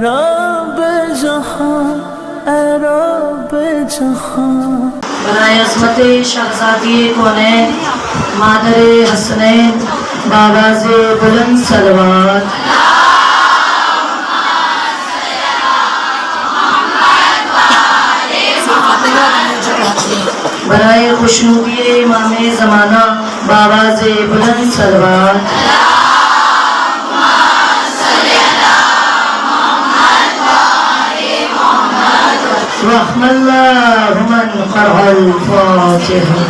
رب جہاں اے رب جہاں برائے عظمت شہزادی کونین مادر حسنین باواز بلند صلوات برائے خوشنودی امام زمانہ باواز بلند صلوات رحم اللہ من قرأ الفاتحہ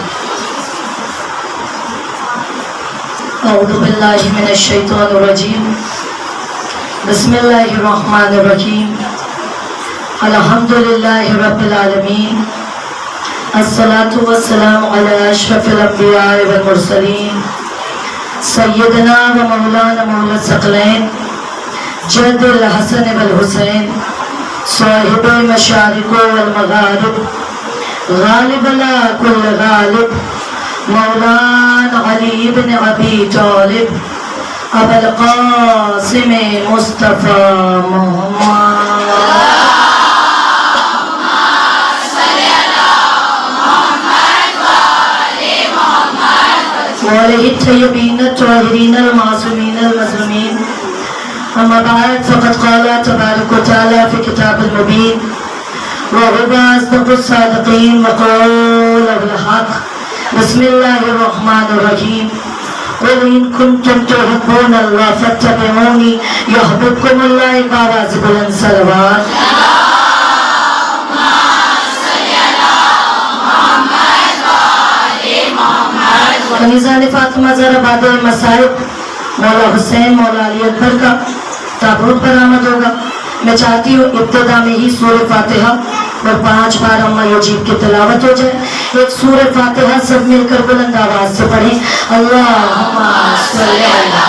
اعوذ باللہ من الشیطان الرجیم بسم اللہ الرحمن الرحیم الحمدللہ رب العالمین الصلاة والسلام علی اشرف الانبیاء والمرسلین سیدنا و مولانا مولا الثقلین جد الحسن والحسین صاحب مشارق والمغارب غالب لا کل غالب مولانا علی بن ابی طالب ابو القاسم مصطفیٰ محمد وعلیہ الطیبین الطاہرین المعصومین المظلومین اما بعد فقد قال تبارک وتعالی فی کتاب المبین وهو اصدق الصادقین وقوله الحق بسم اللہ الرحمن الرحیم قل ان کنتم تحبون اللہ فاتبعونی یحببکم اللہ باواز بلند صلوات کنیزان فاطمہ ذرا بعد مسائب مولا حسین مولا علی اکبر کا تابوت برآمد ہوگا میں چاہتی ہوں ابتدا میں ہی سورہ فاتحہ اور 5 بار اما یجیب کی تلاوت ہو جائے ایک سورہ فاتحہ سب مل کر بلند آواز سے پڑھیں اللہم صلی علی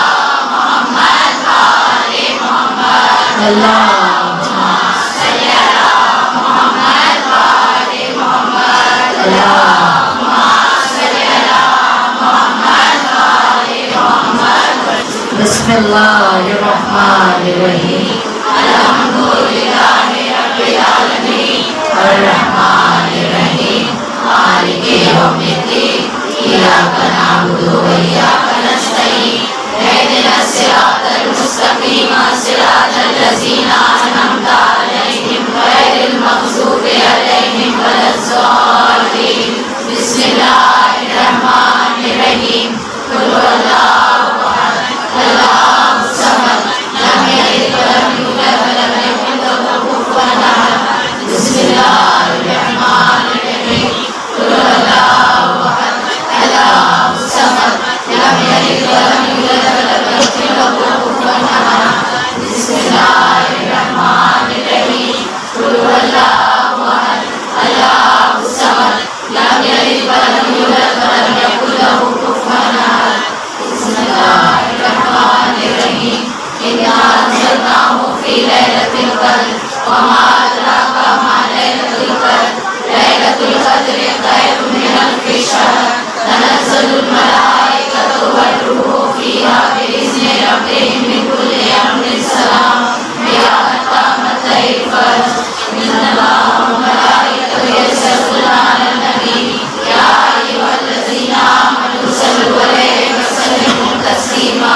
محمد وآل محمد اللہم صلی علی محمد وآل محمد اللہم صلی علی محمد وآل محمد بسم اللہ الرحمن الرحیم الحمدللہ رب العالمین الرحمن الرحیم مالک یوم الدین ایاک نعبد و ایاک نستعین اہدنا الصراط المستقیم صراط الذین انعمت علیہم غیر المغضوب علیہم ولا الضالین بسم اللہ الرحمن الرحیم قل هو اللہ احد اللہ الصمد لم یلد ولم یولد ولم یکن له کفوا احد بسم اللہ الرحمن الرحیم قل هو اللہ احد اللہ الصمد لم یلد ولم یولد ولم یکن له کفوا احد بسم اللہ الرحمن الرحیم قل هو اللہ احد اللہ الصمد لم یلد ولم یولد ولم یکن له کفوا احد بسم اللہ الرحمن الرحیم انا انزلناه فی لیلۃ القدر وما ادراک ما لیلۃ القدر لیلۃ القدر خیر من الف شہر تنزل الملائکۃ والروح فیہا بإذن ربہم من کل امر سلام ہی قامت الفجر ان اللہ وملائکتہ یصلون علی النبی یا ایھا الذین آمنوا صلوا علیہ وسلموا تسلیما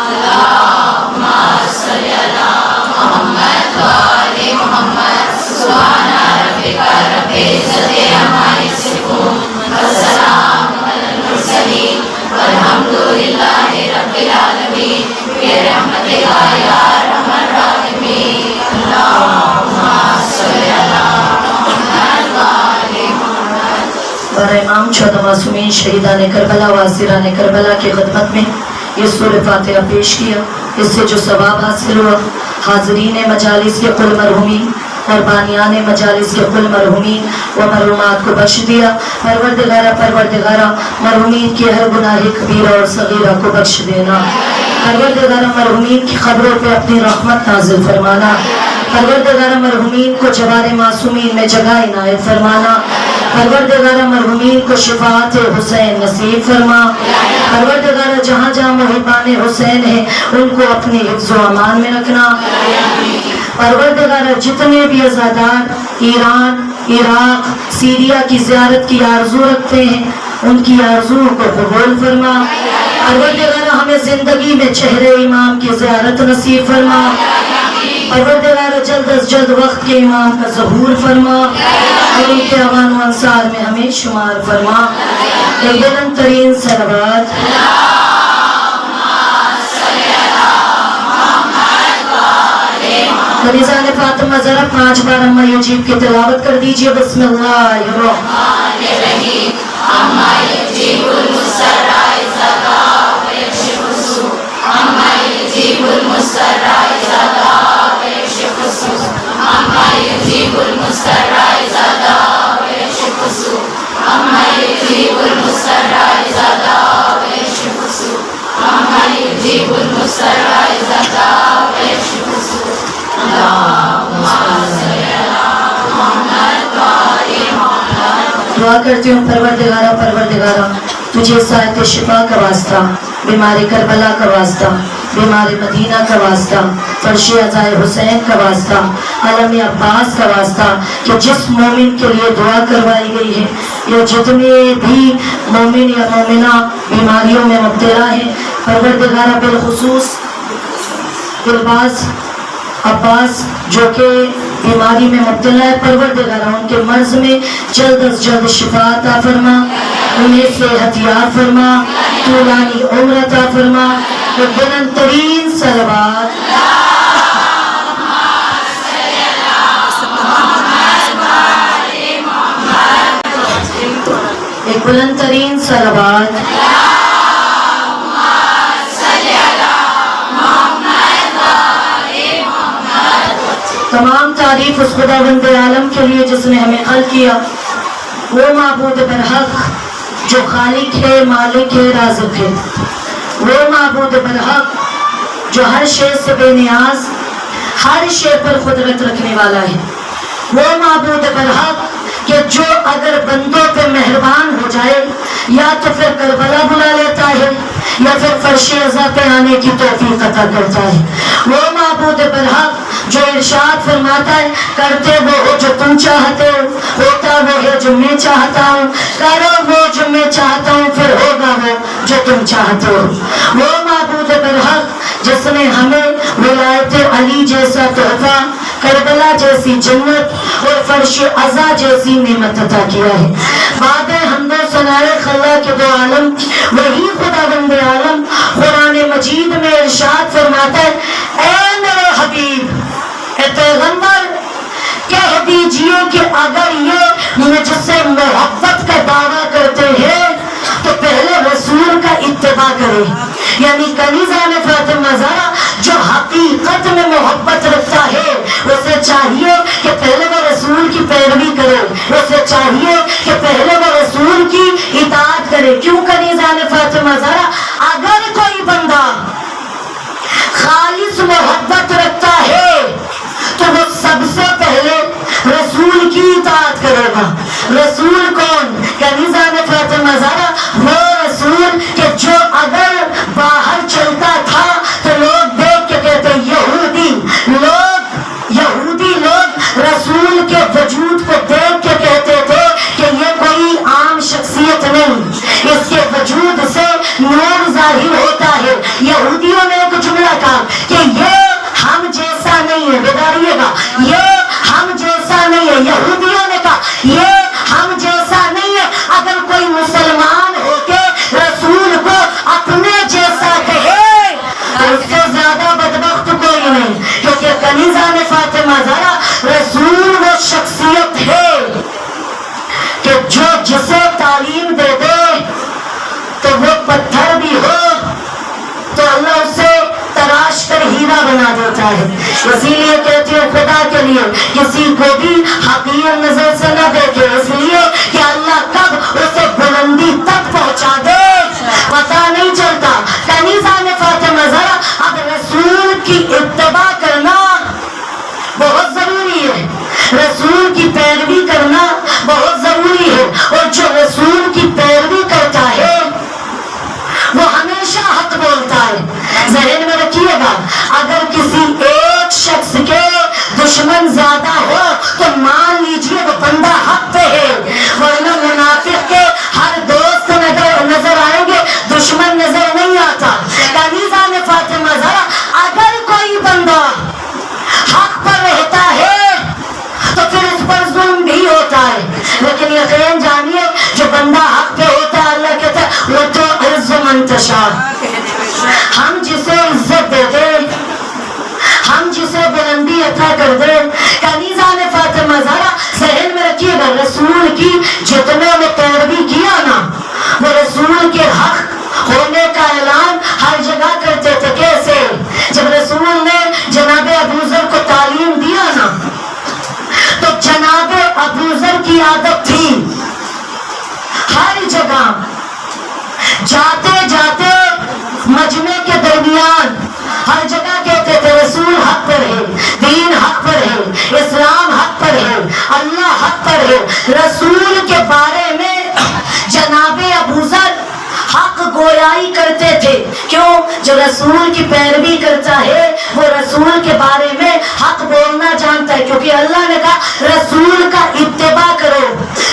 اللہم صلی علی محمد وآل محمد سبحان ربک رب العزۃ عما یصفون والسلام علی المرسلین والحمد للہ رب العالمین برحمتک یا ارحم الراحمین اللہم صلی علی محمد وآل محمد برائے امام 14 معصومین شہیدان کربلا و اسیران کربلا کی خدمت میں یہ سورہ فاتحہ پیش کیا اس سے جو ثواب حاصل ہوا حاضرین مجالس کے کل مرحومین اور بانیان مجالس کے کل مرحومین و مرحومات کو بخش دیا پروردگارہ مرحومین کی ہر گناہ کبیرہ اور صغیرہ کو بخش دینا پروردگارہ مرحومین کی قبروں پہ اپنی رحمت نازل فرمانا پروردگارہ مرحومین کو جوار معصومین میں جگہ عنایت فرمانا پروردگارہ مرحومین کو شفاعت حسین نصیب فرما پروردگارہ جہاں جہاں محبان حسین ہیں ان کو اپنے حفظ و امان میں رکھنا پروردگار جتنے بھی عزادار ایران، عراق، سیریا کی زیارت کی آرزو رکھتے ہیں ان کی آرزو کو قبول فرما۔ پروردگار ہمیں زندگی میں چہرے امام کی زیارت نصیب فرما۔ پروردگار جلد از جلد وقت کے امام کا ظہور فرما اور ان کے اوان و انصار میں ہمیں شمار فرما۔ ایک بلند ترین صلوات کنیزان فاطمہ ذرا 5 بار اما یجیب کی تلاوت کر دیجئے۔ بسم اللہ الرحمن الرحیم۔ اما یجیب المسرع اذا دعا ویکشف السوء، اما یجیب المسرع اذا دعا ویکشف السوء، اما یجیب المسرع اذا دعا ویکشف السوء، اما یجیب المسرع اذا دعا ویکشف السوء، اما یجیب المسرع اذا دعا ویکشف السوء۔ دعا کرتی ہوں پروردگارہ تجھے ساعت شفا کا واسطہ، بیماری کربلا کا واسطہ، بیماری مدینہ کا واسطہ، فرش عزائے حسین کا واسطہ، علم عباس کا واسطہ کہ جس مومن کے لیے دعا کروائی گئی ہے یا جتنے بھی مومن یا مومنہ بیماریوں میں مبتلا ہیں، پروردگارہ بالخصوص گلباز عباس جو کہ بیماری میں مبتلا ہے، پروردگار ان کے مرض میں جلد از جلد شفا عطا فرما، انہیں صحت یاب فرما، طولانی عمر عطا فرما۔ بلند ترین صلوات ایک بلند ترین صلوات تمام تعریف اس خداوند عالم کے لیے جس نے ہمیں خلق کیا، وہ معبود برحق جو خالق ہے، مالک ہے، رازق ہے، وہ معبود برحق جو ہر شے سے بے نیاز، ہر شے پر قدرت رکھنے والا ہے، وہ معبود برحق کہ جو اگر بندوں پہ مہربان ہو جائے یا تو پھر کربلا بلا لیتا ہے یا پھر فرش عزا پہ آنے کی توفیق عطا کرتا ہے، وہ معبود برحق جو ارشاد فرماتا ہے کرتے وہ ہو جو تم چاہتے ہو، ہوتا وہ ہے جو میں چاہتا ہوں، کرو وہ جو میں چاہتا ہوں، پھر ہوگا وہ جو تم چاہتے ہو۔ وہ معبود برحق جس نے ہمیں ولایت علی جیسا تحفہ، کربلا جیسی جنت اور فرش عزا جیسی نعمت عطا کیا ہے۔ بعد حمد و ثناء خلا کے دو عالم وہی خداوند عالم قرآن مجید میں ارشاد فرماتا ہے اے میرے حبیب، اے پیغمبر، کہہ دیجئے کہ اگر یہ مجھ سے محبت کا دعویٰ کرتے ہیں تو پہلے رسول کا اتباع کرے، یعنی کنیزان فاطمہ زہرا جو حقیقت میں محبت رکھتا ہے اسے چاہیے کہ پہلے وہ رسول کی پیروی کرے، اسے چاہیے کہ پہلے وہ رسول کی اطاعت کرے۔ کیوں کنیزان فاطمہ زہرا اگر کوئی بندہ خالص محبت رکھتا ہے تو وہ سب سے پہلے رسول کی اطاعت کرے گا۔ رسول کون؟ کنیزان فاطمہ زہرا وہ رسول کہ جو اگر باہر چلتا تھا تو لوگ دیکھ کے کہتے یہودی لوگ رسول کے وجود کو دیکھ کے کہتے تھے کہ یہ کوئی عام شخصیت نہیں، اس کے وجود سے نور ظاہر ہوتا ہے۔ یہودیوں نے ایک جملہ کہا کہ یہ ہم جیسا نہیں ہے، بیداریے گا، یہ ہم جیسا نہیں ہے۔ یہودیوں نے کہا یہ ہم جیسا نہیں ہے۔ اگر کوئی مسلمان ہو کے رسول کو اپنے جیسا کہے تو اس سے زیادہ بدبخت کوئی نہیں، کیونکہ کنیزان فاطمہ زہرا رسول وہ شخصیت ہے کہ جو جسے تعلیم دے دے تو وہ پتھر بھی ہو تو اللہ اسے تراش کر ہیرا بنا دیتا ہے۔ اسی لیے کہتی ہوں خدا کے لیے کسی کو بھی حقیر نظر سے نہ دیکھے، اس لیے کہ اللہ کب اسے بلندی تک پہنچا دے پتہ نہیں چلتا۔ کنیزان فاطمہ زہرا اب رسول کی اتباع کرنا بہت ضروری ہے، رسول کی پیروی کرنا بہت ضروری ہے، اور جو رسول کی پیروی کرتا ہے وہ ہمیشہ حق بولتا ہے۔ ذہن میں رکھیے گا، اگر کسی ایک شخص کے ایمان زیادہ ہو تو مان لیجئے وہ بندہ حق پہ ہے، ورنہ منافق کے ہر دوست نظر آئیں گے، دشمن نظر نہیں آتا۔ کنیزان فاطمہ زہرا اگر کوئی بندہ حق پر رہتا ہے تو پھر اس پر ظلم بھی ہوتا ہے، لیکن یقین جانیے جو بندہ حق پہ ہوتا ہے اللہ کہتا ہے وہ تو عز من تشاء، ہم جسے عزت دیتے، ہم جسے بلندی عطا کر دے۔ کنیزان فاطمہ زہرا ذہن میں رکھیے گا، رسول کی جتنے نے پیروی کیا نا وہ رسول کے حق ہونے کا اعلان ہر جگہ کرتے تھے۔ کیسے؟ جب رسول نے جناب ابوذر کو تعلیم دیا نا تو جناب ابوذر کی عادت تھی ہر جگہ جاتے جاتے مجمع کے درمیان ہر جگہ کہتے تھے رسول حق پر ہے، دین حق پر ہے، اسلام حق پر ہے، اللہ حق پر ہے۔ رسول کے بارے میں جناب ابوذر حق گویائی کرتے تھے۔ کیوں؟ جو رسول کی پیروی کرتا ہے وہ رسول کے بارے میں حق بولنا جانتا ہے، کیونکہ اللہ نے کہا رسول کا اتباع کرو،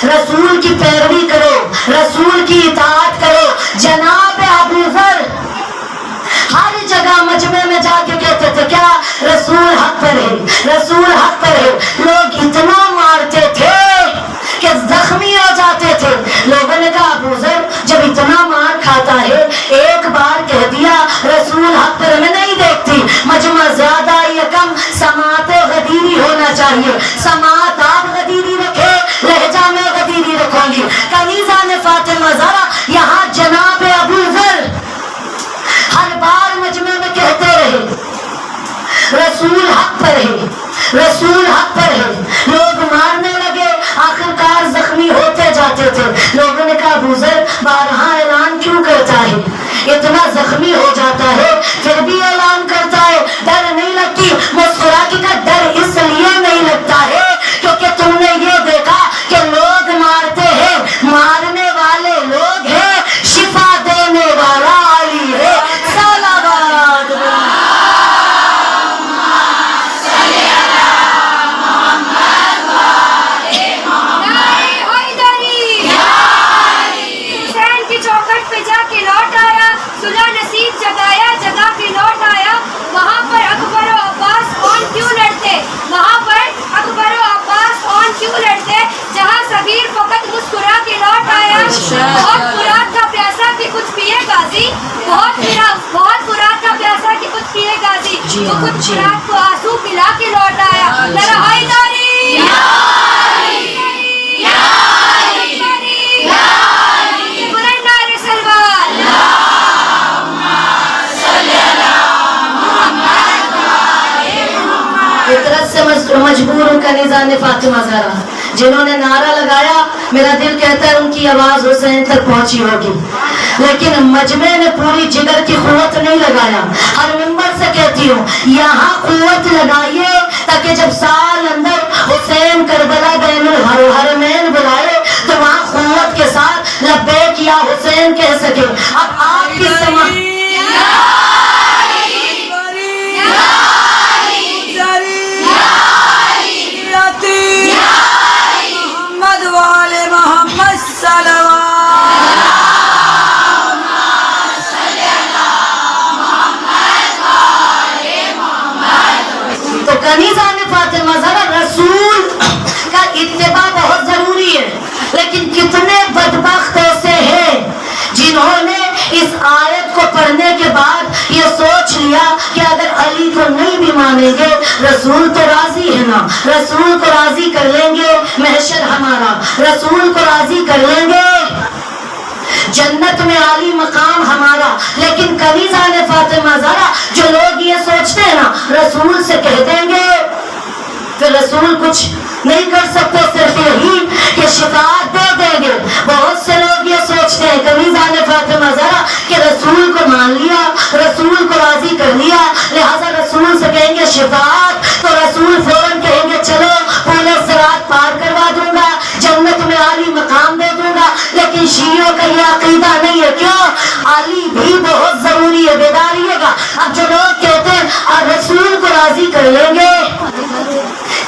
رسول کی پیروی کرو، رسول کی اطاعت کرو۔ جناب ابوذر ہر جگہ مجمع میں جا کے کہتے تھے کیا؟ رسول حق پر ہے، رسول حق پر ہے۔ لوگ اتنا مارتے تھے کہ زخمی ہو جاتے تھے۔ لوگوں نے کہا ابوذر جب اتنا مار کھاتا ہے ایک بار کہہ دیا رسول حق پر، میں نہیں دیکھتی مجمع زیادہ یا کم سماعت غدیری ہونا چاہیے، سماعت آپ غدیری رکھے، لہجہ میں غدیری رکھوں گی۔ کنیزان فاطمہ زہرا یہاں جناب ابوذر ہر بار مجمع میں کہتے رہے رسول حق پر ہے، رسول حق پر ہے۔ لوگ مارنے لگے، آخرکار زخمی ہوتے جاتے تھے۔ لوگوں نے کہا ابوذر بارہا اعلان کیوں کرتا ہے، اتنا زخمی ہو جاتا ہے پھر بھی اعلان کرتا ہے، ڈر نہیں لگتی؟ مسکرا کے کہا ڈر اس لیے نہیں لگتا ہے کیونکہ تم نے یہ دیکھا کہ لوگ مارتے ہیں، مارنے والے لوگ ہیں، شفا دینے والا علی ہے۔ بہت مراد کا پیاسا کہ کچھ پیے غازی، بہت مراد کا پیاسا کہ کچھ پیے غازی، تو کچھ مراد کو آنسو پلا کے لوٹ آیا۔ ذرا حیدری بلند نعرے سلوات۔ فطرت سے مجبور ہوں کنیزان فاطمہ زہرا جنہوں نے نعرہ لگایا، میرا دل کہتا ہے ان کی آواز حسین تک پہنچی ہوگی، لیکن مجمع نے پوری جگر کی قوت نہیں لگایا۔ ہر ممبر سے کہتی ہوں یہاں قوت لگائیے تاکہ جب سال اندر حسین کربلا بین الحرمین بلائے تو وہاں قوت کے ساتھ لبیک یا حسین کہہ سکے۔ اب آپ کی سماع تو کنیزان فاطمہ زہرا رسول کا اتباع بہت ضروری ہے، لیکن کتنے بدبخت ایسے ہیں جنہوں نے اس آیت کو پڑھنے کے بعد یہ سوچ لیا کہ اگر علی کو نہیں بھی مانیں گے رسول تو راضی ہے نا، رسول کو راضی کر لیں گے محشر ہمارا، رسول کو راضی کر لیں گے جنت میں عالی مقام ہمارا۔ لیکن کنیزان فاطمہ زہرا جو لوگ یہ سوچتے ہیں نا رسول سے کہہ دیں گے پھر رسول کچھ نہیں کر سکتے، صرف یہی کہ شفاعت دے دیں گے۔ بہت سے لوگ یہ سوچتے ہیں کنیزان فاطمہ زہرا کہ رسول کو مان لیا، رسول کو راضی کر لیا، لہذا رسول سے کہیں گے شفاعت تو رسول فوراً کہیں گے چلو پورے صراط پار کروا دوں گا، جنت میں عالی مقام دے دوں گا۔ لیکن شیعوں کا یہ عقیدہ نہیں ہے۔ کیوں؟ علی بھی بہت ضروری ہے، بیداریے گا۔ اب جو لوگ کہتے ہیں رسول کو راضی کر لیں گے،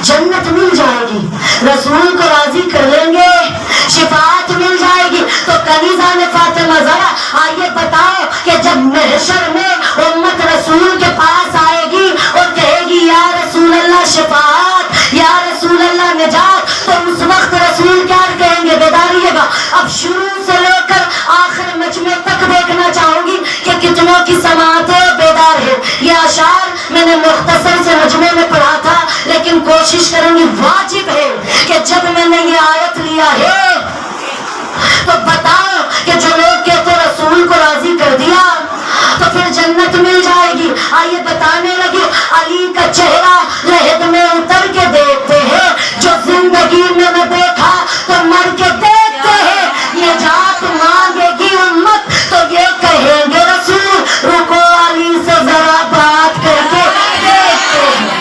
جنت مل جائے گی، رسول کو راضی کر لیں گے شفاعت مل جائے گی۔ تو کنیزہ نے فاطمہ ذرا آئیے بتاؤ کہ جب محشر میں امت رسول کے پاس آئے گی اور کہے گی یا رسول اللہ شفاعت، یا رسول اللہ نجات، تو اس وقت رسول کیا کہیں گے؟ بیداریے گا۔ اب شروع سے لے کر آخر مجمع تک دیکھنا چاہوں گی کہ کتنوں کی سماعتیں بیدار ہے۔ یہ اشعار میں نے مختصر سے مجمع میں پڑھا تھا، لیکن کوشش کروں گی، واجب ہے کہ جب میں نے یہ آیت لیا ہے تو بتاؤ کہ جو لوگ کہتے رسول کو راضی کر دیا تو پھر جنت مل جائے گی۔ آئیے بتانے لگی، علی کا چہرہ لحد میں اتر کے دیکھتے ہیں، جو زندگی میں نہ دیکھا تو مر کے دیکھتے ہیں۔ نجات مانگے گی امت تو یہ کہیں گے رسول رکو علی سے ذرا بات کر کے دیکھتے ہیں۔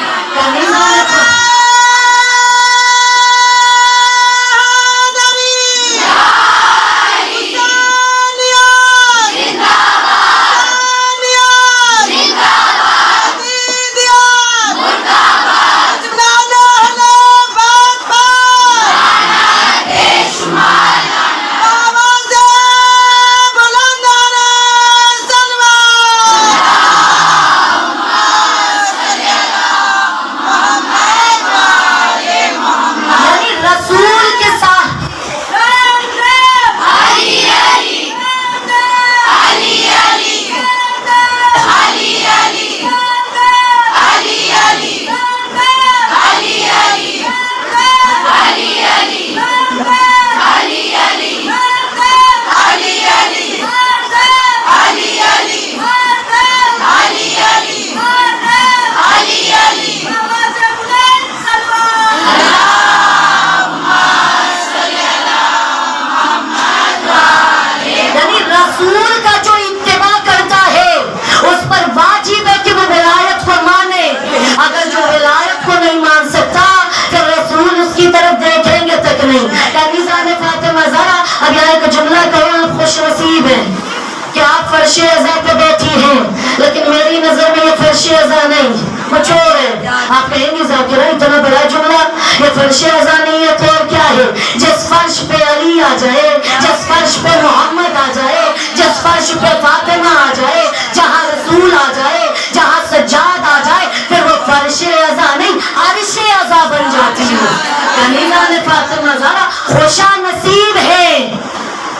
فرش ازا پہ بیٹھی ہیں، لیکن میری نظر میں یہ فرش ازا نہیں، مچور ہے۔ آپ کہیں گے ذاکرہ اتنا بڑا جملہ، یہ فرش ازا نہیں ہے تو اور کیا ہے؟ جس فرش پہ علی آ جائے، جس فرش پہ محمد آ جائے، جس فرش پہ فاطمہ آ جائے، جہاں رسول آ جائے، جہاں سجاد آ جائے، پھر وہ فرش ازا نہیں عرش ازا بن جاتی ہے۔ کنیزہ نے فاطمہ زہرا خوشا نصیب ہے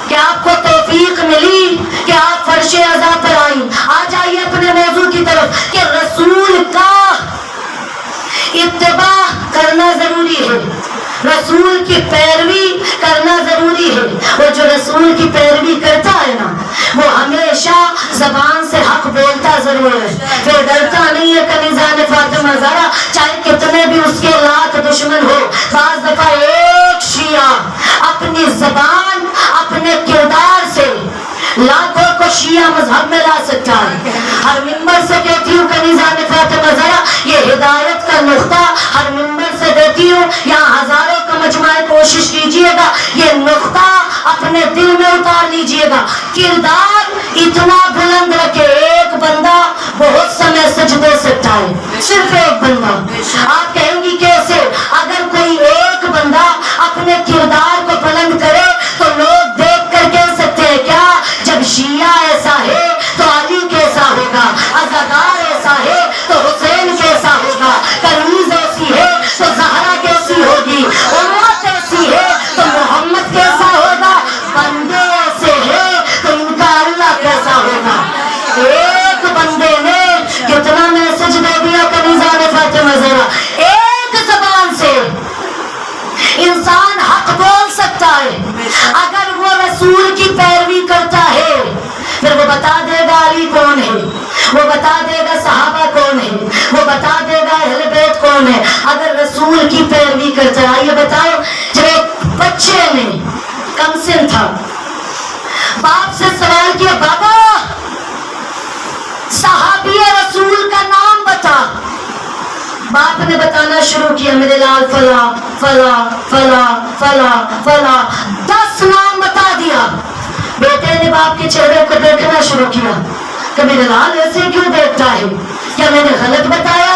کہ آپ کو توفیق ملی کہ آپ فرش ازا پر آئیں۔ آ جائیے اپنے موضوع کی طرف کہ رسول کا اتباع کرنا ضروری ہے، رسول کی پیروی کرنا ضروری ہے، اور جو رسول کی پیروی کرتا ہے نا وہ ہمیشہ زبان سے حق بولتا ضرور ہے، پھر ڈرتا نہیں ہے۔ کنیزہ نے فاطمہ زہرا چاہے کتنے بھی اس کے لاکھ دشمن ہو، بعض دفعہ ایک شیعہ اپنی زبان اپنے کردار سے لاکھوں کو شیعہ مذہب میں لا سکتا ہے۔ ہر ممبر سے کہتی ہوں کنیزہ نے فاطمہ زہرا یہ ہدایت کا نقطہ ہر ممبر سے دیتی ہوں، یہاں ہزاروں کا مجمع کوشش کیجئے گا یہ نقطہ اپنے دل میں اتار لیجئے گا۔ کردار اتنا بلند رکھے، ایک بندہ بہت سمے سج دے سکتا ہے، صرف ایک بندہ۔ آپ کہیں گی کیسے؟ اگر کوئی ایک بندہ اپنے کردار کو بلند کرے تو لوگ دیکھ کر کہہ سکتے ہیں کیا جب شیعہ ایسا ہے تو علی کیسا ہوگا، عزادار ایسا ہے تو حسین کیسا ہوگا، کنیز ایسی ہے تو زہرا کیسی ہوگی، امت ایسی ہے تو محمد کیسا ہوگا، بندے ایسے ہیں تو ان کا اللہ کیسا ہوگا۔ ایک بندے نے کتنا میسج دے دیا کنیزہ نے فاطمہ زہرا، ایک زبان سے انسان حق بول سکتا ہے اگر وہ رسول کی پیروی کرتا ہے، پھر وہ بتا دے گا علی کون ہے، وہ بتا دے گا صحابہ کون ہے، وہ بتا دے گا اہل بیت کون ہے، اگر رسول کی پیروی کرتا ہے۔ آئیے بتاؤ، جب ایک بچے نے کم سن تھا باپ سے سوال کیا بابا صحابی رسول کا نام بتا، باپ نے بتانا شروع کیا میرے لال فلا فلا فلا فلا فلا، 10 نام بتا دیا۔ بیٹے نے باپ کے چہرے کو دیکھنا شروع کیا کہ میرے لال ایسے کیوں دیکھتا ہے، کیا میں نے غلط بتایا؟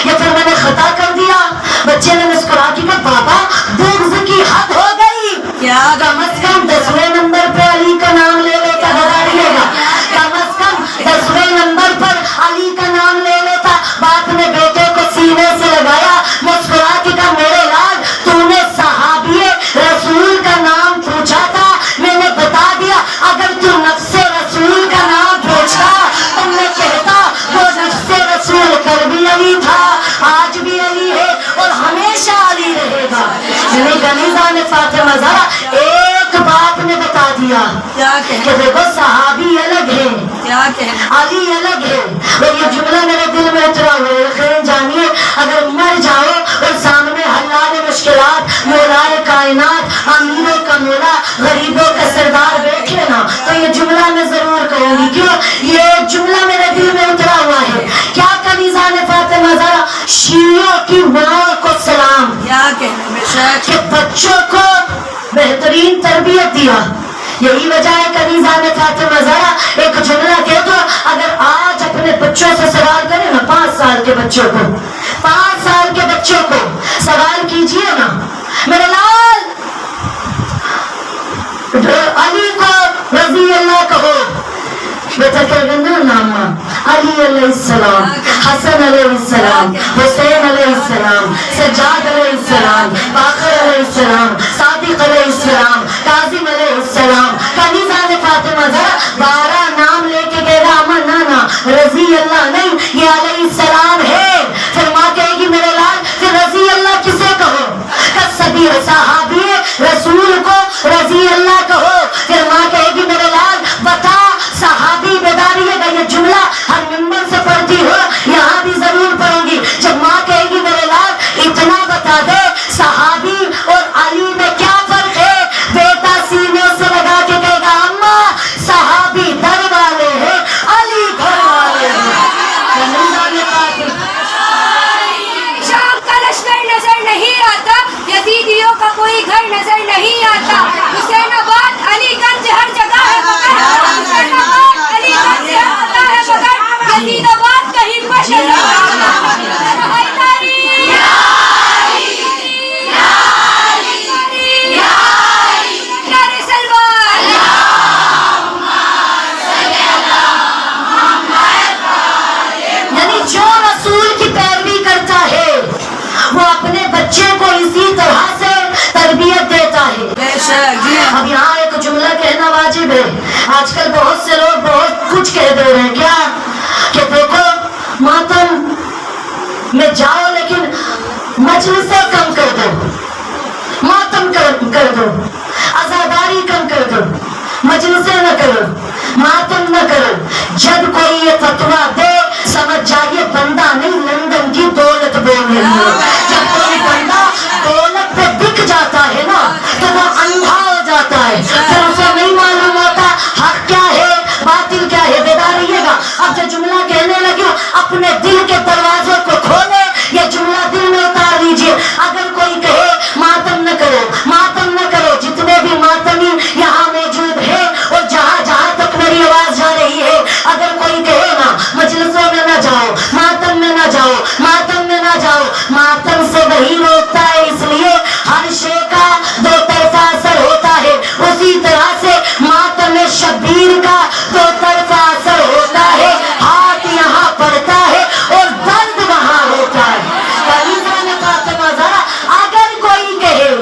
یا پھر میں نے خطا کر دیا؟ بچے نے مسکرا کے کہا بابا بغض کی حد ہو گئی، کیا کم از کم 10ویں نمبر پہ علی کا نام لے لیتا، بتائیے گا کم از کم 10ویں نمبر پر علی کا نام لے لیتا۔ باپ نے بیٹے کو سینے سے لگایا، مسکرا کے کہا میرے لال تو نے صحابی رسول کا نام پوچھا تھا، میں نے بتا دیا، اگر تو نفس رسول کا نام پوچھتا تو میں کہتا وہ نفس رسول کر بھی علی تھا، آج بھی علی ہے اور ہمیشہ علی رہے گا۔ یعنی کنیزہ نے فاطمہ زہرا ایک باپ نے بتا دیا کہ دیکھو صحابی الگ ہے، علی الگ ہے۔ اور یہ جملہ میرے دل میں اترا ہوا ہے، خیر جانیے اگر مر جاؤ اور سامنے حلال مشکلات مولائے کائنات امیروں کا مولا غریبوں کا سردار بیٹھے نا تو یہ جملہ میں ضرور کہوں گی، کیوں یہ جملہ میرے دل میں اترا ہوا ہے۔ کیا کنیزہ نے فاطمہ زہرا شیعوں کی ماں کو سلام کہ بچوں کو بہترین تربیت دیا۔ یہی وجہ ہے کنیزہ نے فاطمہ زہرا ایک جملہ کہہ دو، اگر آج اپنے بچوں سے سوال کرے نا، 5 سال کے بچوں کو 5 سال کے بچوں کو سوال کیجئے نا میرے لال علی کو رضی اللہ کہو، بیٹا کہہ گا نا ناما علی علیہ السلام، حسن علیہ السلام، حسین علیہ السلام، سجاد علیہ السلام، باقر علیہ السلام، صادق علیہ السلام، کاظم علیہ السلام۔ کنیزہ نے فاطمہ زہرا 12 نام لے کے کہہ رہا اما نانا رضی اللہ نہیں، یہ علیہ السلام ہے۔ پھر ماں کہے گی میرے لال پھر رضی اللہ کسے کہو؟ کسبی صحابی رسول کو رضی اللہ کہو۔ پھر ماں کہے گی میرے لال بتا صحابی، بیداریے گا یہ جملہ ہر ممبر سے پڑھتی ہو، یہاں بھی ضرور پڑھوں گی۔ جب ماں کہے گی میرے لال اتنا بتا دے صحابی اور علی میں کیا فرق ہے، بیٹا سینے سے لگا کے کہے گا اما صحابی در والے ہیں، علی گھر والے ہیں۔ شام کا لشکر نظر نہیں آتا، یزیدیوں کا کوئی گھر نظر نہیں آتا، حسین آباد علی گنج ہر جگہ ہے مگر حسین آباد علی گنج ہر جگہ ہے مگر یزید آباد کہیں پر نہیں آتا۔ بچے کو اسی طرح سے تربیت دیتا ہے۔ اب یہاں ایک جملہ کہنا واجب ہے، آج کل بہت سے لوگ بہت کچھ کہہ دے رہے ہیں، کیا کہ دیکھو ماتم میں جاؤ لیکن مجلسیں کم کر دو، ماتم کر دو، عزاداری کم کر دو، مجلسیں نہ کرو، ماتم نہ کرو۔ جب کوئی یہ فتویٰ دے سمجھ جائیے بندہ نہیں لندن کی دولت بول رہی ہے۔ جب کوئی بندہ دولت پہ بک جاتا ہے نا تو وہ اندھا ہو جاتا ہے، پھر اسے نہیں معلوم ہوتا حق کیا ہے باطل کیا ہے۔ بیدار رہیے گا۔ اب جو جملہ کہنے لگے اپنے دل کے دروازوں کو کھولے، یہ جملہ دل میں اتار لیجیے۔ اگر کوئی کہے ماتم نہ کرو، ماتم نہ کرو، جتنے بھی ماتمی یہاں موجود ہیں اور جہاں جہاں تک میری آواز جا رہی ہے، اگر کوئی کہے نا مجلسوں میں نہ جاؤ، ماتم میں نہ جاؤ، ماتم میں نہ جاؤ، ماتم سے وہی روکتا ہے، اس لیے ہر شے کا دو طرفہ اثر ہوتا ہے، اسی طرح سے ماتم شبیر کا دو طرفہ اثر ہوتا ہے، ہاتھ یہاں پڑتا ہے اور درد وہاں ہوتا ہے۔ کنیزہ نے فاطمہ زہرا اگر کوئی کہے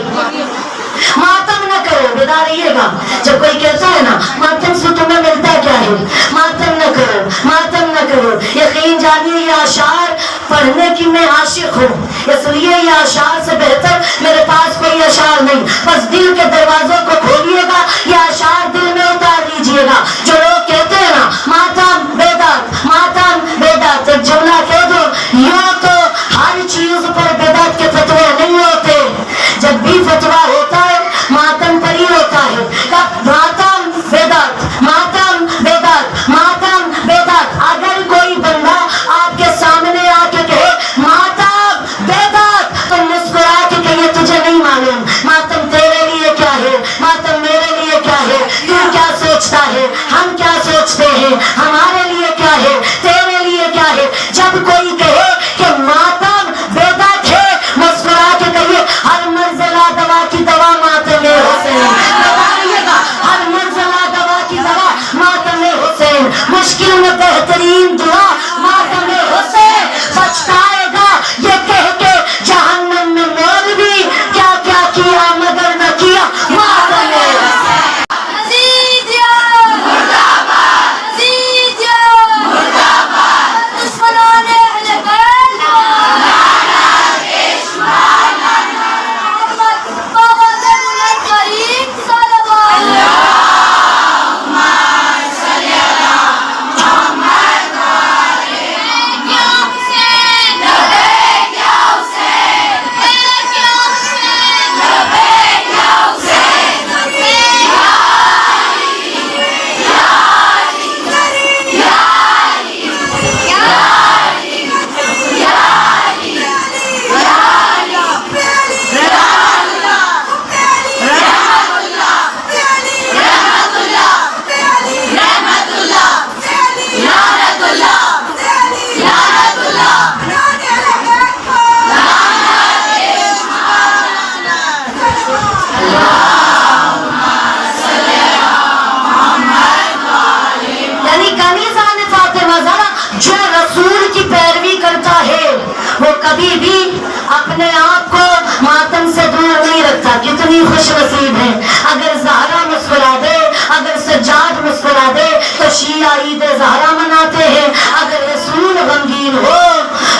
ماتم نہ کرو، بیدار رہیے گا، جب کوئی کہتا ہے نا ماتم سے تمہیں ملتا کیا ہے، ماتم نہ کرو، ماتم نہ کرو، یقین جانیے یہ اشعار پڑھنے کی میں عاشق ہوں، اس لیے یہ اشعار سے بہتر میرے پاس کوئی اشعار نہیں۔ بس دل کے دروازوں کو کھولیے گا، یہ اشعار دل میں اتار لیجیے گا۔ جو لوگ کہتے ہیں نا ماتم بدعت، ماتم بدعت، ایک جملہ کہہ دو، یوں تو ہر چیز پر بدعت کے فتوے نہیں ہوتے، جب بھی فتویٰ ہوتا ہے ماتم پر ہی ہوتا ہے۔ ماتم بدعت، ماتم بدعت، ماتم بدعت۔ اگر کوئی بندہ آپ کے سامنے آ کے کہے ماتم بدعت تو مسکرا کے کہیے تجھے نہیں معلوم ماتم تیرے لیے کیا ہے، ماتم میرے لیے کیا ہے، تو کیا سوچتا ہے، ہم کیا سوچتے ہیں، ہمارے ایسا کتنی خوش نصیب ہے. اگر زہرا مسکرا دے, اگر سجاد مسکرا دے تو شیعہ عید زہرا مناتے ہیں. اگر رسول غمگین ہو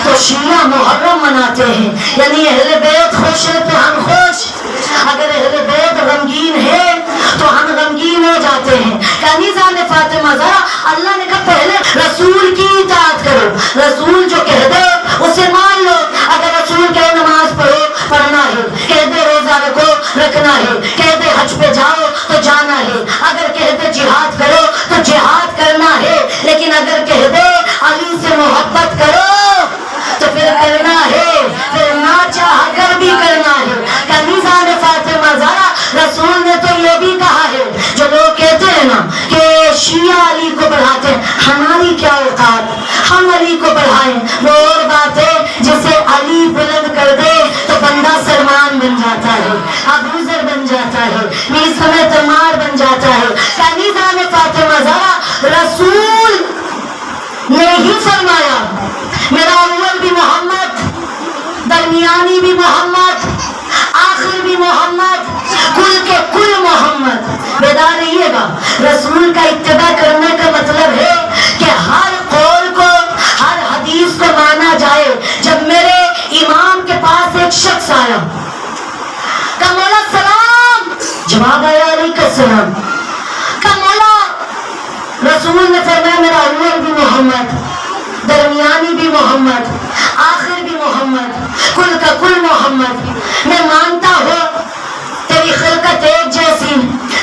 تو شیعہ محرم مناتے ہیں. یعنی اہل بیت خوش ہے تو ہم خوش, اگر اہل بیت غمگین ہے تو ہم غمگین ہو جاتے ہیں. کنیزہ نے فاطمہ زہرا, اللہ نے کہا پہلے رسول کی اطاعت کرو, رسول جو کہہ دے اسے مان لو. اگر رسول کہے نماز پڑھو پڑھنا ہے, کہہ دے روزہ رکھو رکھنا ہے, کہہ دے حج پہ جاؤ تو جانا ہے, اگر کہہ دے جہاد کرو تو جہاد کرنا ہے. لیکن اگر کہہ دے علی سے محبت کرو تو پھر کرنا ہے, پھر نہ چاہ کر بھی کرنا ہے. کنیزہ نے فاطمہ زہرا, رسول نے تو یہ بھی کہا ہے, جو لوگ کہتے ہیں نا کہ شیعہ علی کو بڑھاتے ہیں, ہماری کیا اوقات, ہم علی کو بڑھائیں. وہ اور بات ہے جسے علی بلند کر دے تو بندہ سلمان بن جاتا ہے, ابو ذر بن جاتا ہے, میر سمیت عمار بن جاتا ہے. کنیزہ نے فاطمہ زہرا, رسول نے ہی فرمایا میرا اول بھی محمد, درمیانی بھی محمد, آخر بھی محمد, کل کے کل محمد. بیدار رہیے گا, رسول کا اتباع کرنے کا مطلب ہے کہ ہر قول کو, ہر حدیث کو مانا جائے. جب میرے امام کے پاس ایک شخص آیا, کہا مولا سلام, جواب آیا علیکہ السلام. کہا مولا, رسول نے فرمایا میرا اول بھی محمد, درمیانی بھی محمد, آخر بھی محمد, کل کا کل محمد. میں مانتا ہوں تیری خلقت ایک جیسی,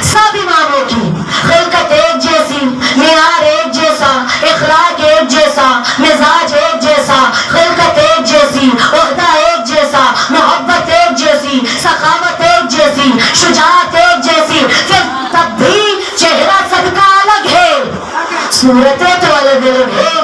سب اماموں کی خلقت ایک جیسی, معیار ایک جیسا, اخلاق ایک جیسا, مزاج ایک جیسا, خلقت ایک جیسی, عہدہ ایک جیسا, محبت ایک جیسی, سخاوت ایک جیسی, شجاعت ایک جیسی. پھر تب بھی چہرہ سب کا الگ ہے, صورتیں تو الگ الگ ہے.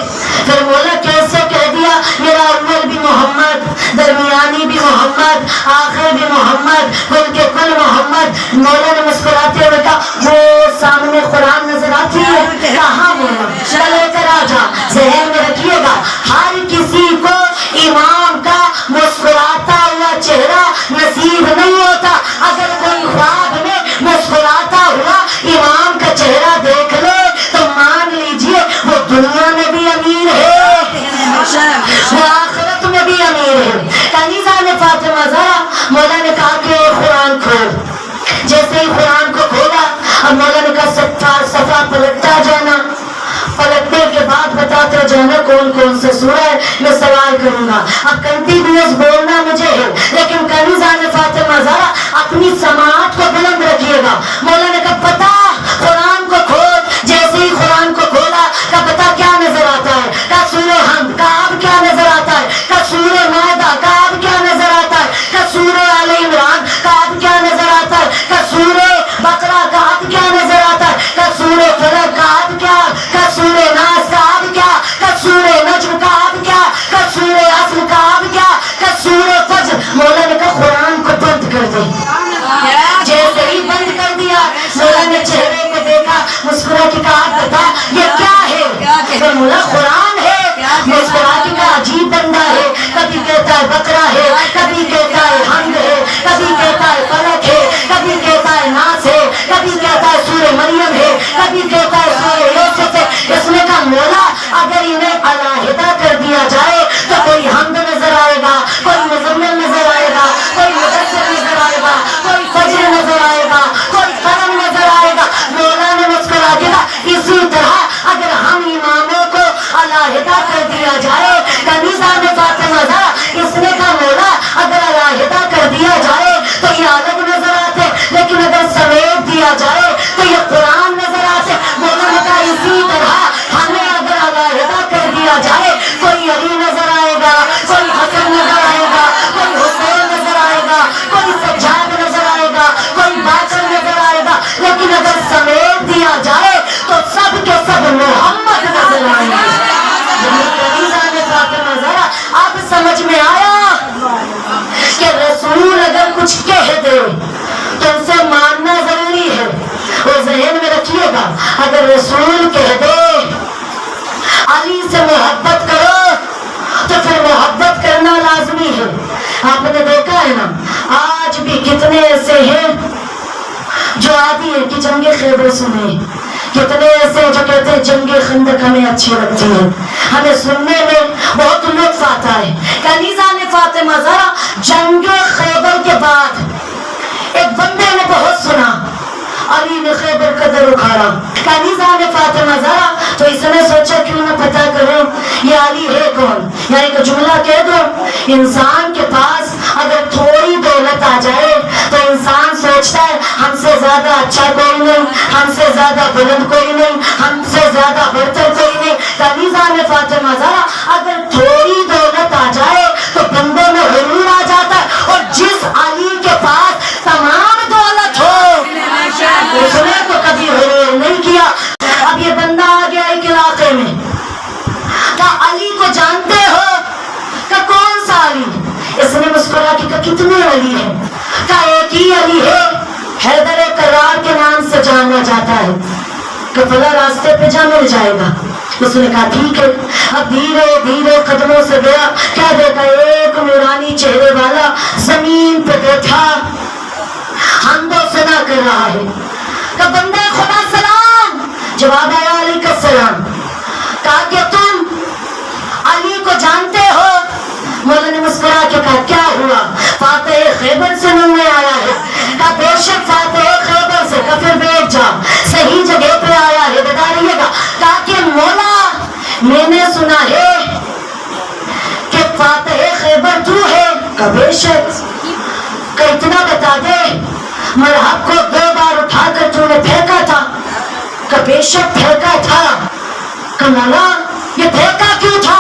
پھر مولا کیسے کہہ دیا میرا اول بھی محمد, درمیانی بھی محمد, آخر بھی محمد, کل کے کل محمد. مولا نے مسکراتے ہوئے کہا وہ سامنے قرآن نظر آتی ہے, کہاں مولا, چلے کر آ جا. ذہن میں رکھیے گا, ہر کسی کو امام کا مسکراتا ہوا چہرہ نصیب نہیں ہوتا. اگر کوئی خواب میں مسکراتا ہوا امام کا چہرہ دیکھ لے تو مان لیجئے وہ دنیا میں بھی امیر ہے, وہ آخرت میں بھی امیر ہے. کنیزہ نے فاطمہ زہرا, مولا نے کہا کہ قرآن کھول. جیسے ہی قرآن کو کھولا, اب مولا نے کہا صفحہ پلٹتا جانا, پلٹنے کے بعد بتاتے جانا کون کون سے سورہ ہے, میں سوال کروں گا. اب کنٹینیوس بولنا مجھے ہے, لیکن کنیزہ نے فاطمہ زہرا اپنی سماعت کو بلند رکھیے گا. مولا نے کہا پتا قرآن کو کھول. جیسے ہی قرآن کو کھولا, کہا پتا کیا نظر آتا ہے, کہا سورہ حمد. کہا اب کیا نظر آتا ہے, کہا سورہ مائدہ. کہا اب کیا نظر آتا ہے, کہا سورہ آل عمران. کہا اب کیا نظر آتا ہے, کہا سورہ بقرہ. کہا اب کیا نظر آتا ہے, کہا سورہ فلق. کہا اب کیا, کہا سورہ ناس. کہا اب کیا, کہا سورہ نجم. کہا اب کیا, کہا سورہ عصر. کہا اب کیا, کہا سورہ فجر. مولا نے کہا قرآن کو بند کر دے. جیسے ہی بند کر دیا, مولا نے چہرے کو دیکھا, مسکرا کے کہا بتا یہ کیا ہے. پھر مولا قرآن ہے. مسکرا کے کہا عجیب بندہ ہے, کبھی کہتا ہے بقرہ ہے, کبھی کہتا ہے حمد ہے, کبھی کہتا ہے فلق ہے, کبھی کہتا ہے ناس ہے, کبھی کہتا ہے سورہ مریم ہے, کبھی کہتا ہے سورہ یوسف ہے. اس نے کہا مولا اگر انہیں علیحدہ کر دیا جائے تو کوئی حمد نظر آئے گا, کوئی مزمل نظر آئے گا, کوئی مدثر نظر آئے گا, کوئی فجر نظر آئے گا, کوئی قلم نظر آئے گا. مولا نے مسکرا دیا. اسی طرح اگر ہم اماموں کو علیحدہ کر دیا جائے, کنیزہ نے فاطمہ زہرا, اس نے کہا مولا اگر علیحدہ کر دیا جائے تو یہ الگ نظر آتے, لیکن اگر سمیٹ دیا جائے تو یہ قرآن نظر آتے. مولا نے کہا اسی طرح ہمیں اگر علیحدہ کر دیا جائے, کوئی علی نظر آئے گا, کوئی حسن نظر آئے گا, کوئی حسین نظر آئے گا, کوئی سجاد نظر آئے گا, کوئی باقر نظر آئے گا. لیکن اگر سمیٹ دیا جائے تو سب کے سب محمد نظر آئیں گے. کنیزہ نے فاطمہ زہرا, اب سمجھ میں آیا کہ رسول اگر کچھ کہہ دے تو اسے ماننا ضروری ہے. وہ ذہن میں رکھیے گا, اگر رسول کہہ دے علی سے محبت کرو تو پھر محبت کرنا لازمی ہے. آپ نے دیکھا ہے نا, آج بھی بھی کتنے ایسے ہیں جو آتی ہے کہ جنگ خیبر سنیں، کتنے ایسے جو کہتے ہیں جنگ خندق ہمیں اچھی لگتی ہے، ہمیں سننے میں بہت لطف آتا ہے۔ کنیزہ نے فاطمہ زہرا جنگ خیبر کے بعد ایک بندے نے بہت سنا، علی نے خیبر کا در اکھاڑا۔ کنیزہ نے فاطمہ زہرا تو اس نے سوچا کیوں نہ پتہ کروں یہ علی ہے کون، یا ایک جملہ کہہ دو، انسان کے پاس اگر تھوڑی دولت آ جائے تو انسان سوچتا ہے ہم سے زیادہ اچھا کوئی نہیں، ہم سے زیادہ بلند کوئی نہیں، ہم سے زیادہ برتر کوئی نہیں۔ کنیزہ نے فاطمہ زہرا اگر تھوڑی دولت آ جائے تو بندوں میں غرور آ جاتا ہے، اور جس علی کے پاس تمام دولت ہو اس نے تو کبھی غرور نہیں کیا۔ اب یہ بندہ آ گیا ایک علاقے میں، کہا علی کو جانتے ہو؟ کہا کون سا علی؟ اس نے مسکرا کہ کتنے علی ہیں؟ کہا ایک ہی علی ہے، حیدر کرار کے نام سے جانا جاتا ہے، کہ فلاں راستے پہ جا مل جائے گا۔ اس نے کہا ٹھیک ہے۔ اب دھیرے دھیرے قدموں سے گیا، کیا دیکھا ایک نورانی چہرے والا زمین پہ بیٹھا حمد و ثنا کر رہا ہے۔ کہ بندے خدا سلام، جواب آیا علیہ السلام۔ کہا کہ تم علی کو جانتے ہو؟ مولا نے مسکرا کے کہا کیا ہوا؟ فاتح خیبر سے ملنے آیا ہے۔ کہا بے شک فاتح خیبر سے۔ کہا پھر بیٹھ جا، صحیح جگہ پہ آیا ہے، بتا رہیے گا۔ کہا کہ مولا میں نے سنا ہے کہ فاتح خیبر تو ہے۔ کہا بے شک۔ کہ اتنا بتا دے مرحب کو 2 بار اٹھا کر تو نے پھینکا تھا؟ کہ بے شک پھینکا تھا۔ کہ مولا یہ پھینکا کیوں تھا؟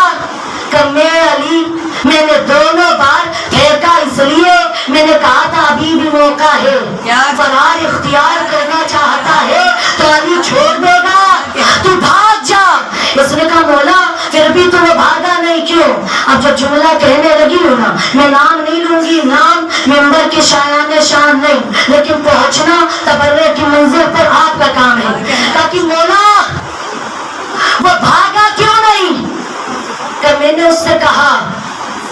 کہ میں علی میں نے دونوں بار پھینکا اس لیے میں نے کہا تھا ابھی بھی موقع ہے، فرار اختیار کرنا چاہتا ہے تو علی چھوڑ دے گا، تو بھاگ جا۔ اس نے کہا مولا پھر بھی تو وہ بھاگا نہیں کیوں؟ اب جب جملہ کہنے لگی ہوں نا، میں نام نہیں لوں گی، نام ممبر کی شایان شان نہیں، لیکن پہنچنا تبرک کی منزل پر آپ کا کام ہے۔ کہا کہ مولا وہ بھاگا کیوں نہیں؟ کہ میں نے اس سے کہا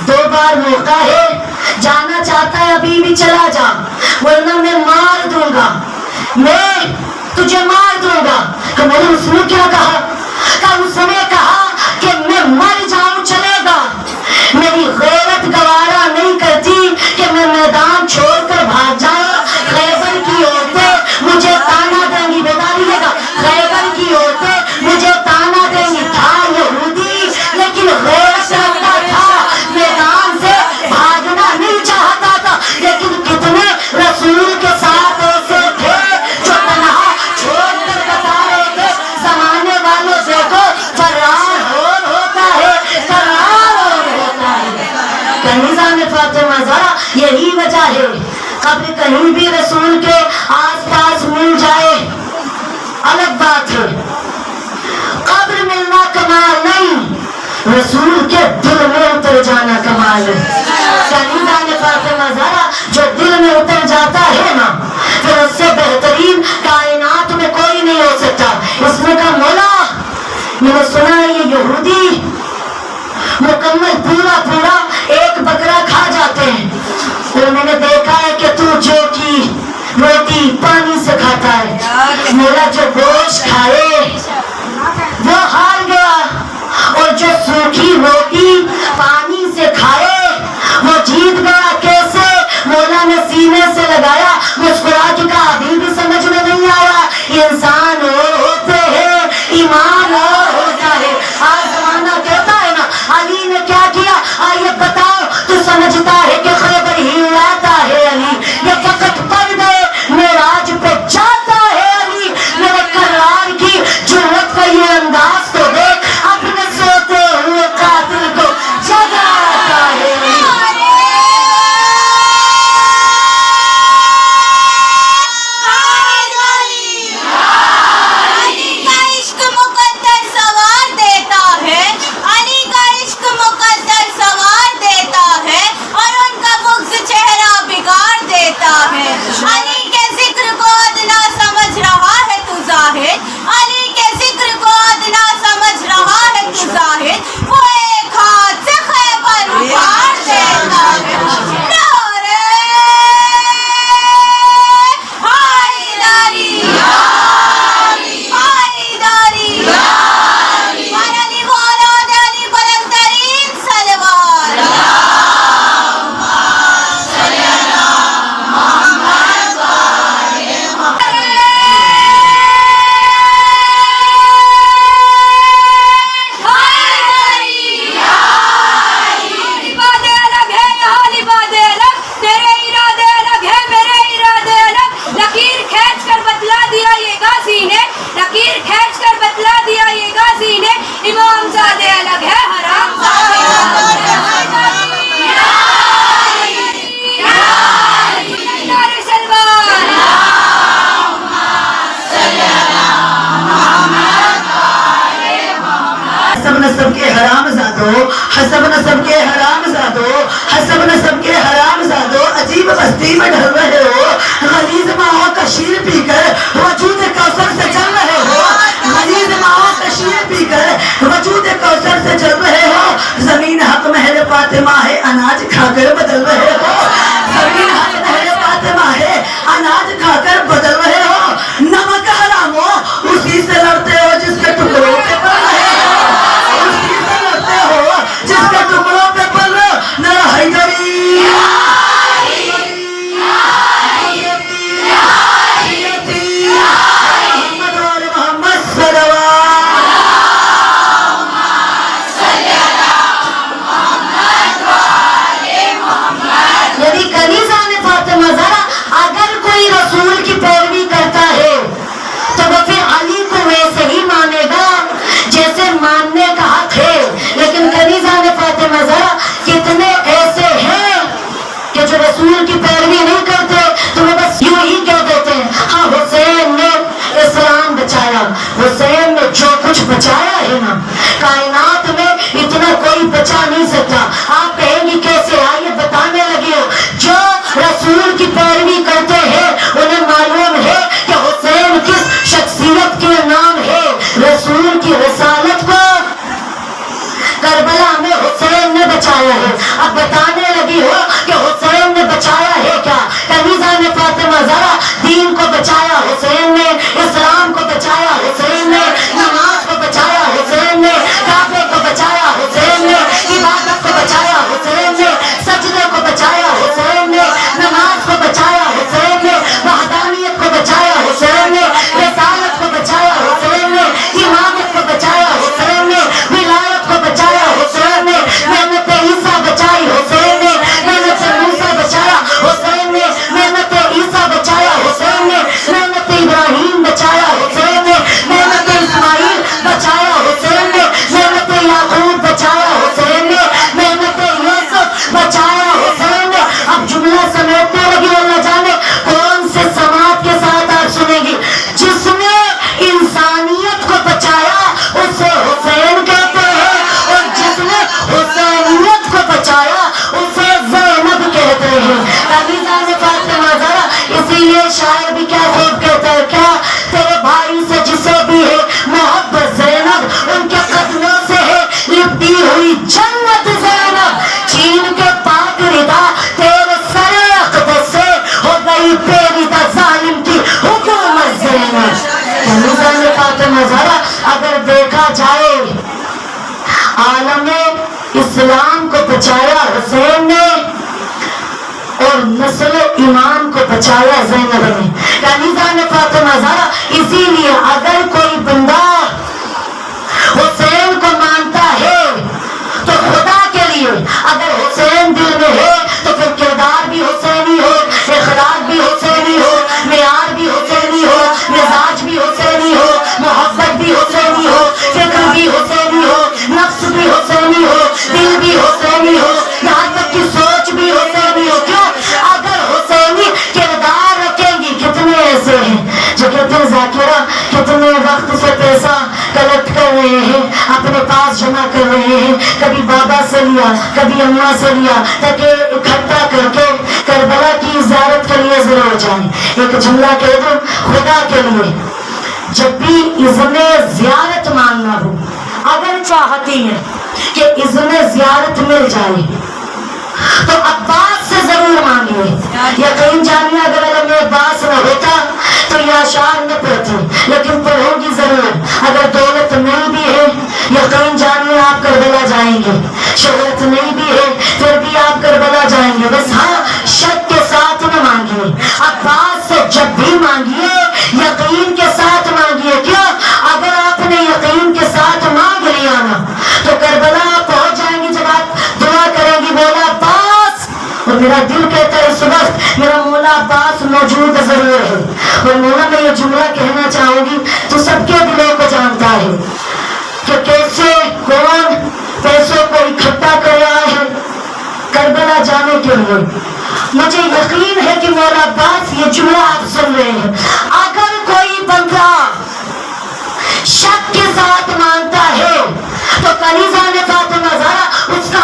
2 بار موقع ہے، جانا چاہتا ہے ابھی بھی چلا جا، ورنہ میں مار دوں گا، میں تجھے مار دوں گا۔ کہ میں نے اس نے کیا کہا؟ کہ اس نے کہا کہ میں مر جاؤں چلے گا، میری غیرت گوارا نہیں کرتی کہ میں میدان چھوڑ کر بھاگ جاؤں۔ خیبر کی عورتیں مجھے تانا دیں گی، بتا دیجیے گا، خیبر کی عورتیں مجھے تانا دیں گی، تھا یہودی لیکن غیرت رکھتا تھا، میدان سے بھاگنا نہیں چاہتا تھا۔ لیکن کتنے رسول کے ساتھ ایسے تھے جو تنہا چھوڑ کر بتا رہے تھے زمانے والوں سے تو فرار اور ہوتا ہے، فرار اور ہوتا ہے۔ کنیزہ نے فاطمہ زہرا یہی وجہ ہے، قبر کہیں بھی رسول کے آس پاس مل جائے الگ بات ہے، قبر ملنا کمال نہیں، رسول کے دل میں اتر جانا کمال ہے۔ کنیزہ نے فاطمہ زہرا جو دل میں اتر جاتا ہے نا، پھر اس سے بہترین کائنات میں کوئی نہیں ہو سکتا۔ اس نے کہا مولا میں نے سنا ہے یہ یہودی مکمل پورا پورا ایک بکرا کھا جاتے ہیں، اور میں نے دیکھا ہے کہ تو جو کی روٹی پانی سے کھاتا ہے، مولا جو گوشت کھائے وہ ہار گیا، اور جو سوکھی روٹی پانی سے کھائے وہ جیت گیا۔ کیسے؟ مولا نے سینے سے لگایا، مسکرا کے کہا ابھی بھی سمجھ میں نہیں آیا، انسان اور ہوتے ہیں ایمان اور ہوتا ہے۔ آج زمانہ کہتا ہے نا علی نے کیا کیا، آئیے بتاؤ تو سمجھتا ہے کہ خیبر ہی اڑاتا ہے علی، یہ فقط پڑھ گئے معراج پہ جاتا ہے علی، میرے کرار کی حسب نسب کے حرام زادو، حسب نسب کے حرام زادو، عجیب بستی میں ڈھل رہے ہو، غلیظ ماؤں کا شیر پی کر وجود کوثر سے چل رہے ہو، غلیظ ماؤں کا شیر پی کر وجود کوثر سے چل رہے ہو، زمین حق محل فاطمہ ہے اناج کھا کر بدل رہے ہو، زمین حق محل فاطمہ ہے اناج کھا کر بدل رہے ہو، نمک حرام ہو اسی سے لڑتے ہو جس کے ٹکڑوں پہ پڑ رہے ہو، اسی سے لڑتے ہو جس کے ٹکڑوں پہ پڑ رہے ہو، نرا حیدری رسول کی پیروی نہیں کرتے تمہیں بس یوں ہی کہہ دیتے ہیں ہاں حسین نے اسلام بچایا، حسین نے جو کچھ بچایا ہے نا کائنات میں اتنا کوئی بچا نہیں سکتا۔ آپ کہیں گی کیسے؟ آئیے بتانے لگی ہو، جو رسول کی پیروی کرتے ہیں انہیں معلوم ہے کہ حسین کس شخصیت کے نام ہے، رسول کی رسالت کو کربلا میں حسین نے بچایا ہے۔ اب بتانے لگی ہو کہ حسین نے بچایا ہے کیا؟ کنیزہ نے فاطمہ زہرا دین کو بچایا حسین نے، اسلام کو بچایا حسین نے، نماز کو بچایا حسین نے، کعبے کو بچایا حسین نے، عبادت کو بچایا حسین نے، سجدے کو بچایا حسین نے، نماز کو بچایا حسین نے، وحدانیت کو بچایا حسین نے، رسالت کو بچایا حسین نے، امامت کو بچایا حسین نے، ولایت کو بچایا حسین نے، محنت عیسیٰ بچائی حسین نے، محنت موسیٰ بچایا حسین نے، محنت عیسیٰ بچایا حسین نے، محنت ابراہیم بچایا حسین نے، محنت اسماعیل بچایا حسین نے، محنت یعقوب بچایا حسین نے، محنت یوسف بچایا حسین نے۔ اب جملہ سمیٹنے لگی اللہ جانے کون سے سماعت کے ساتھ آپ سنیں گی، جس نے انسانیت کو بچایا اسے حسین کہتے ہیں، اور جس نے حسینیت کو بچایا اسے زینب کہتے ہیں۔ کنیزہ نے فاطمہ زہرا اسی لیے شاعر بھی کیا خوب کہتا ہے، کیا تیرے بھائی سے جسے بھی ہے محبت زینب، ان کے قدموں سے ہے لپٹی ہوئی جنت زینب، چین کے پاک ردا تیرے سر اقدس سے ہو گئی بے ردا ظالم کی حکومت زینب۔ کنیزہ نے فاطمہ زہرا اگر دیکھا جائے عالم اسلام کو بچایا حسین نے اور نسل ایمان کو بچایا زینب نے۔ کنیزہ نے فاطمہ زہرا اسی لیے اگر کوئی بندہ حسین کو مانتا ہے تو خدا کے لیے، اگر حسین دل میں ہے تو پھر کردار بھی حسینی ہو، اخلاق بھی حسینی ہو، معیار بھی حسینی ہو، مزاج بھی حسینی ہو، محبت بھی حسینی ہو، فکر بھی حسینی ہو، نفس بھی حسینی ہو، دل بھی حسینی ہو، یہاں تک کی سوچ بھی حسینی ہو۔ کیوں؟ اگر حسینی کردار رکھیں گی۔ کتنے ایسے ہیں جو کہتے ہیں ذاکرہ کتنے وقت سے پیسہ کلیکٹ کر رہے ہیں، اپنے پاس جمع کر رہے ہیں، کبھی بابا سے لیا کبھی اماں سے لیا تاکہ اکٹھا کر کے کربلا کی زیارت کے لیے ضرور جائیں۔ ایک جملہ کہہ دوں خدا کے لیے، جب بھی اذن زیارت مانگنا ہو، اگر چاہتی ہے کہ اذن زیارت مل جائے تو عباس سے ضرور مانگیے۔ یقین جانیے اگر علم عباس نہ ہوتا تو یہ اشعار نہ پڑھتی، لیکن پڑھوں گی ضرور۔ اگر دولت نہیں بھی ہے یقین جانیے آپ کربلا جائیں گے، شہرت نہیں بھی ہے پھر بھی آپ کربلا جائیں گے، بس ہاں شک کے ساتھ نہ مانگیے۔ عباس سے جب بھی مانگیے یقین کے ساتھ مانگیے۔ کیوں؟ اگر آپ نے یقین کے ساتھ مانگ لیا نا تو کربلا پہنچ جائیں گی۔ جب آپ دعا کریں گی مولا عباس، اور میرا دل کہتا ہے اس وقت میرا مولا عباس موجود ضرور ہے، اور مولا میں یہ جملہ کہنا چاہوں گی تو سب کے دلوں کو جانتا ہے کہ کیسے کون پیسوں کو اکٹھا کر رہا ہے کربلا جانے کے لیے۔ مجھے یقین ہے کہ مولا عباس یہ جملہ آپ سن رہے ہیں، اگر کوئی بندہ شک کے ساتھ مانتا ہے تو کنیزہ نے فاطمہ زہرا اس کا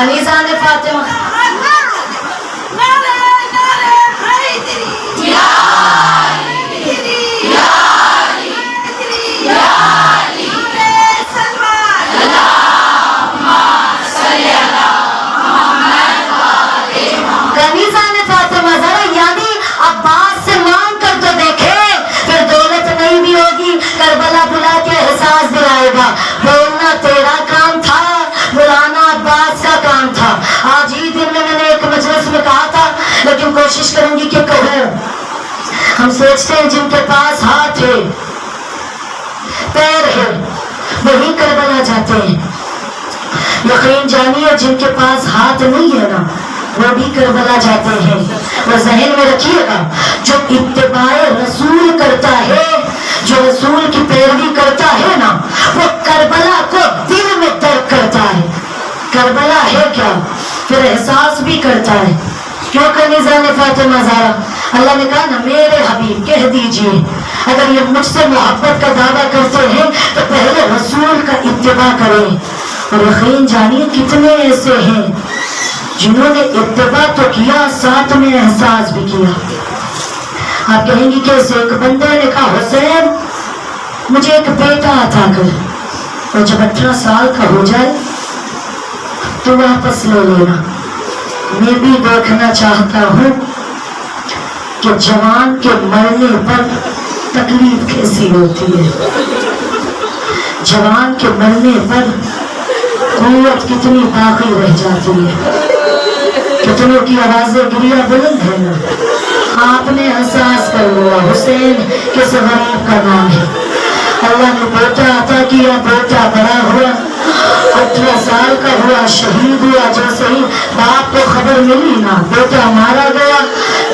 کنیزہ نے فاطمہ کنیزہ نے فاطمہ ذرا یعنی عباس سے مانگ کر تو دیکھے، پھر دولت نہیں بھی ہوگی، کربلا بلا کے احساس دلائے گا۔ بولنا تیرا کام تھا، بلانا عباس کا کام تھا۔ آج ہی دن میں نے ایک مجلس میں کہا تھا، لیکن کوشش کروں گی کہ کہوں۔ ہم سوچتے ہیں جن کے پاس ہاتھ ہے پیر ہے وہی کربلا جاتے ہیں، یقین جانیے جن کے پاس ہاتھ نہیں ہے نا وہ بھی کربلا جاتے ہیں۔ اور ذہن میں رکھیے گا جو اتباع رسول کرتا ہے، جو رسول کی پیروی کرتا ہے نا، وہ کربلا کو دل میں درک کرتا ہے۔ کربلا ہے کیا، پھر احساس بھی کرتا ہے۔ کیوں کنیزہ نے فاطمہ زہرا، اللہ نے کہا نا میرے حبیب کہہ دیجئے اگر یہ مجھ سے محبت کا دعویٰ کرتے ہیں تو پہلے رسول کا اتباع کریں۔ اور یقین جانیے کتنے ایسے ہیں جنہوں نے اتباع تو کیا، ساتھ میں احساس بھی کیا۔ آپ کہیں گی کہ ایک بندے نے کہا حسین مجھے ایک بیٹا عطا کر، اور جب 18 سال کا ہو جائے تو واپس لے لینا۔ میں بھی دیکھنا چاہتا ہوں کہ جوان کے مرنے پر تکلیف کیسی ہوتی ہے، جوان کے مرنے پر قوت کتنی باقی رہ جاتی ہے۔ کتنوں کی آوازیں گریہ بلند ہے نا، آپ نے احساس کر لیا حسین کس غریب کا نام ہے۔ اللہ نے بیٹا عطا کیا، بیٹا بڑا ہوا، 18 سال کا ہوا، شہید ہوا۔ جیسے ہی باپ کو خبر ملی نا بیٹا مارا گیا،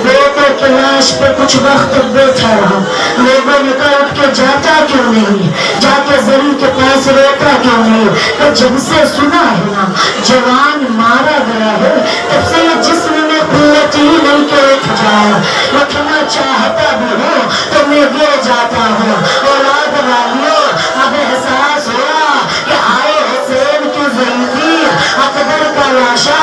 بیٹے کی لاش پہ کچھ وقت تک بیٹھا رہا۔ لوگوں نے کہا اٹھ کے جاتا کیوں نہیں، جا کے زری کے پاس روتا کیوں نہیں؟ تو جب سے سنا ہے نا جوان مارا گیا ہے تب سے یہ جسم میں قوت ہی نہیں کہ اٹھ جائے۔ اٹھنا چاہتا بھی ہوں تو میں گر جاتا ہوں۔ اولاد والیوں اب احساس ہوا کہ آئے حسین کی ضعیفی، اقدر کا لاشا